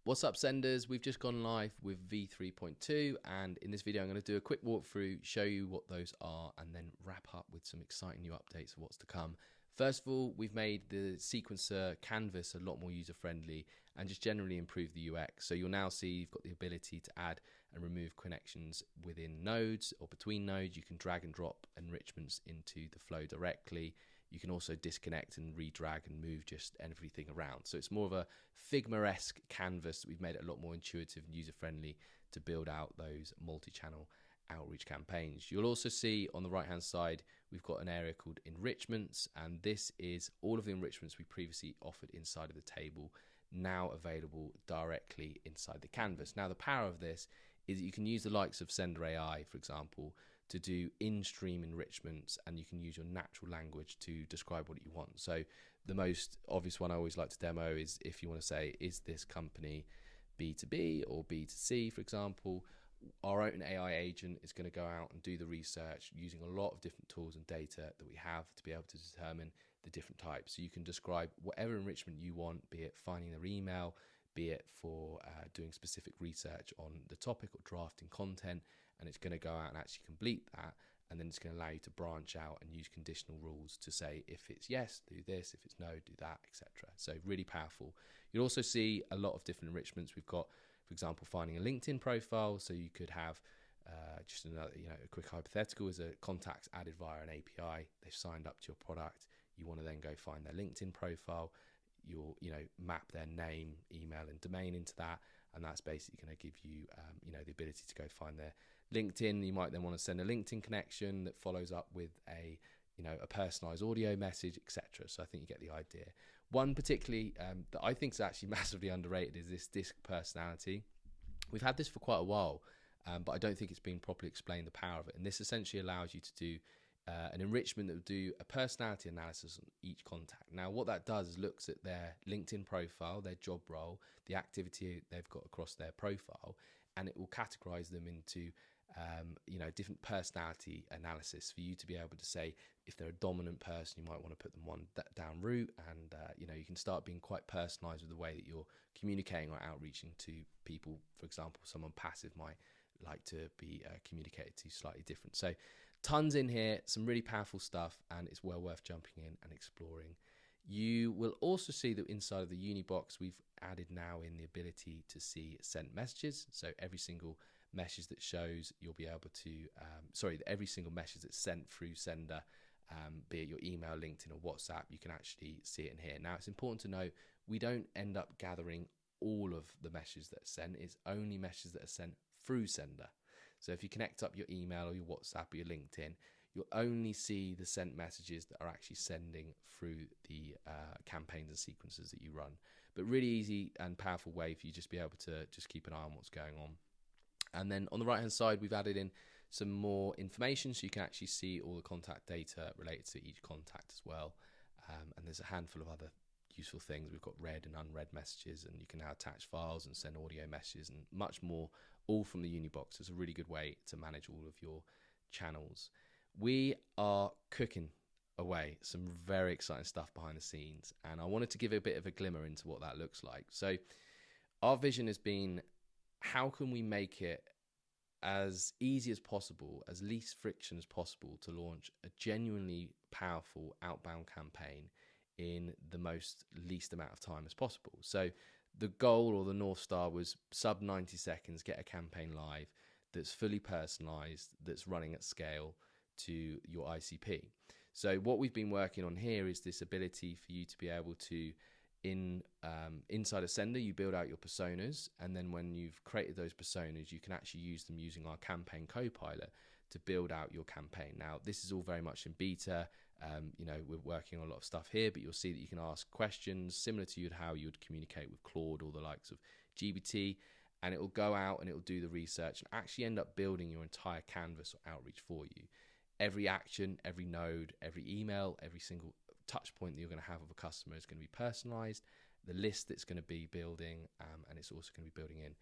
What's up, senders? We've just gone live with v3.2, and in this video I'm going to do a quick walkthrough, show you what those are, and then wrap up with some exciting new updates of what's to come. First of all, we've made the sequencer canvas a lot more user-friendly and just generally improved the UX. So you'll now see you've got the ability to add and remove connections within nodes or between nodes. You can drag and drop enrichments into the flow directly. You can also disconnect and redrag and move just everything around. So it's more of a Figma-esque canvas that we've made it a lot more intuitive and user-friendly to build out those multi-channel outreach campaigns. You'll also see on the right hand side we've got an area called Enrichments, and this is all of the enrichments we previously offered inside of the table now available directly inside the canvas. Now the power of this is that you can use the likes of Sendr AI, for example, to do in-stream enrichments, and you can use your natural language to describe what you want. So the most obvious one I always like to demo is if you want to say, is this company B2B or B2C, for example. Our own AI agent is going to go out and do the research using a lot of different tools and data that we have to be able to determine the different types. So you can describe whatever enrichment you want, be it finding their email, be it for doing specific research on the topic or drafting content, and it's going to go out and actually complete that, and then it's going to allow you to branch out and use conditional rules to say if it's yes, do this, if it's no, do that, etc. So really powerful. You'll also see a lot of different enrichments. We've got, for example, finding a LinkedIn profile. So you could have just another, a quick hypothetical is a contact's added via an API. They've signed up to your product. You want to then go find their LinkedIn profile. You'll map their name, email, and domain into that, and that's basically going to give you the ability to go find their LinkedIn. You might then want to send a LinkedIn connection that follows up with a personalized audio message, etc. So I think you get the idea. One particularly that I think is actually massively underrated is this disc personality. We've had this for quite a while, but I don't think it's been properly explained the power of it. And this essentially allows you to do an enrichment that will do a personality analysis on each contact. Now, what that does is looks at their LinkedIn profile, their job role, the activity they've got across their profile, and it will categorize them into different personality analysis for you to be able to say if they're a dominant person, you might want to put them one down route, and you can start being quite personalized with the way that you're communicating or outreaching to people. For example, someone passive might like to be communicated to slightly different. So tons in here, some really powerful stuff, and it's well worth jumping in and exploring. You will also see that inside of the Unibox, we've added now in the ability to see sent messages. So every single message that shows, you'll be able to, every single message that's sent through Sendr, be it your email, LinkedIn, or WhatsApp, you can actually see it in here. Now, it's important to note, we don't end up gathering all of the messages that are sent. It's only messages that are sent through Sendr. So if you connect up your email or your WhatsApp or your LinkedIn, you'll only see the sent messages that are actually sending through the campaigns and sequences that you run. But really easy and powerful way for you just be able to just keep an eye on what's going on. And then on the right hand side, we've added in some more information so you can actually see all the contact data related to each contact as well. And there's a handful of other useful things. We've got read and unread messages, and you can now attach files and send audio messages and much more, all from the Unibox. It's a really good way to manage all of your channels. We are cooking away some very exciting stuff behind the scenes, and I wanted to give a bit of a glimmer into what that looks like. So our vision has been, how can we make it as easy as possible, as least friction as possible, to launch a genuinely powerful outbound campaign in the most least amount of time as possible. So the goal or the North Star was sub 90 seconds, get a campaign live that's fully personalized, that's running at scale to your ICP. So what we've been working on here is this ability for you to be able to, inside of Sendr, you build out your personas, and then when you've created those personas, you can actually use them using our campaign copilot to build out your campaign. Now, this is all very much in beta. We're working on a lot of stuff here, but you'll see that you can ask questions similar to how you would communicate with Claude or the likes of GPT, and it will go out and it will do the research and actually end up building your entire canvas or outreach for you. Every action, every node, every email, every single touch point that you're going to have with a customer is going to be personalized. The list that's going to be building, and it's also going to be building in,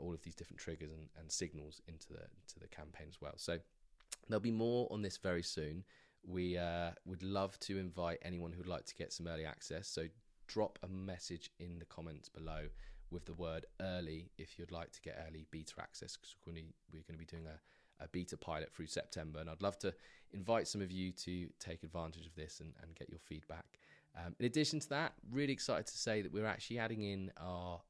all of these different triggers and signals into the campaign as well. So there'll be more on this very soon. We would love to invite anyone who'd like to get some early access. So drop a message in the comments below with the word early if you'd like to get early beta access, because we're going to be doing a beta pilot through September, and I'd love to invite some of you to take advantage of this and get your feedback. In addition to that, really excited to say that we're actually adding in our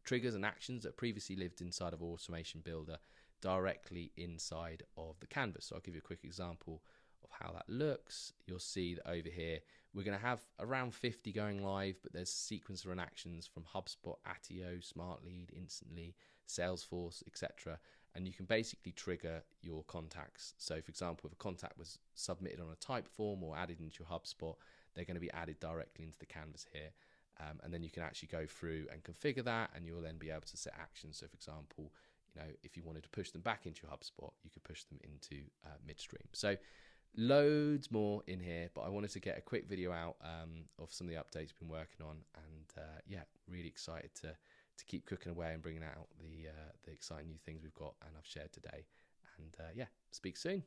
triggers and actions that previously lived inside of Automation Builder directly inside of the canvas. So I'll give you a quick example of how that looks. You'll see that over here we're going to have around 50 going live, but there's sequencer and actions from HubSpot, Attio, SmartLead, Instantly, Salesforce, etc. And you can basically trigger your contacts. So for example, if a contact was submitted on a type form or added into your HubSpot, they're going to be added directly into the canvas here. And then you can actually go through and configure that, and you'll then be able to set actions. So for example, if you wanted to push them back into your HubSpot, you could push them into midstream. So loads more in here, but I wanted to get a quick video out of some of the updates we've been working on, and yeah, really excited to keep cooking away and bringing out the exciting new things we've got and I've shared today. And yeah, speak soon.